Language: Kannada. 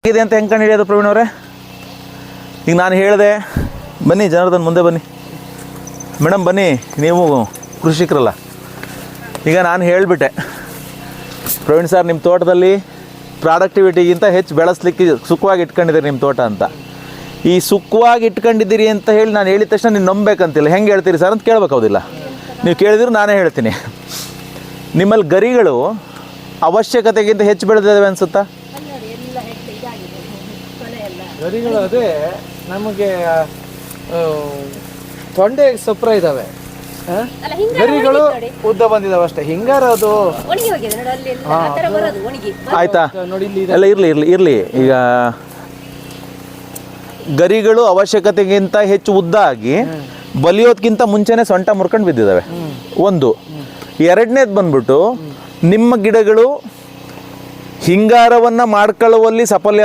ಇದೆ ಅಂತ ಹೆಂಗೆ ಕಂಡು ಹಿಡಿಯೋದು ಪ್ರವೀಣ್ ಅವರೇ? ಈಗ ನಾನು ಹೇಳಿದೆ, ಬನ್ನಿ ಜನಾರ್ದನ್ ಮುಂದೆ ಬನ್ನಿ, ಮೇಡಮ್ ಬನ್ನಿ, ನೀವು ಕೃಷಿಕರಲ್ಲ. ಈಗ ನಾನು ಹೇಳಿಬಿಟ್ಟೆ, ಪ್ರವೀಣ್ ಸರ್ ನಿಮ್ಮ ತೋಟದಲ್ಲಿ ಪ್ರಾಡಕ್ಟಿವಿಟಿಗಿಂತ ಹೆಚ್ಚು ಬೆಳೆಸ್ಲಿಕ್ಕೆ ಸುಖವಾಗಿ ಇಟ್ಕೊಂಡಿದ್ದೀರಿ ನಿಮ್ಮ ತೋಟ ಅಂತ. ಈ ಸುಖವಾಗಿ ಇಟ್ಕೊಂಡಿದ್ದೀರಿ ಅಂತ ಹೇಳಿ ನಾನು ಹೇಳಿದ ತಕ್ಷಣ ನೀವು ನಂಬಬೇಕಂತಿಲ್ಲ. ಹೆಂಗೆ ಹೇಳ್ತೀರಿ ಸರ್ ಅಂತ ಕೇಳಬೇಕಾಗೋದಿಲ್ಲ. ನೀವು ಕೇಳಿದ್ರು ನಾನೇ ಹೇಳ್ತೀನಿ, ನಿಮ್ಮಲ್ಲಿ ಗರಿಗಳು ಅವಶ್ಯಕತೆಗಿಂತ ಹೆಚ್ಚು ಬೆಳೆದಿದ್ದಾವೆ ಅನಿಸುತ್ತಾ? ಗರಿಗಳು ಅದೇ ನಮಗೆ ತೊಂಡೆ ಸಪ್ರ ಇದ್ದಾವೆ, ಗರಿಗಳು ಉದ್ದ ಬಂದಿದ್ದಾವೆ ಅಷ್ಟೇ. ಹಿಂಗಾರ ಅದು ಆಯ್ತಾ? ನೋಡಿ ಎಲ್ಲ ಇರಲಿ. ಈಗ ಗರಿಗಳು ಅವಶ್ಯಕತೆಗಿಂತ ಹೆಚ್ಚು ಉದ್ದ ಆಗಿ ಬಲಿಯೋದಕ್ಕಿಂತ ಮುಂಚೆನೆ ಸೊಂಟ ಮುರ್ಕೊಂಡು ಬಿದ್ದಿದ್ದಾವೆ ಒಂದು. ಎರಡನೇದು ಬಂದ್ಬಿಟ್ಟು ನಿಮ್ಮ ಗಿಡಗಳು ಹಿಂಗಾರವನ್ನು ಮಾಡ್ಕೊಳ್ಳುವಲ್ಲಿ ಸಫಲ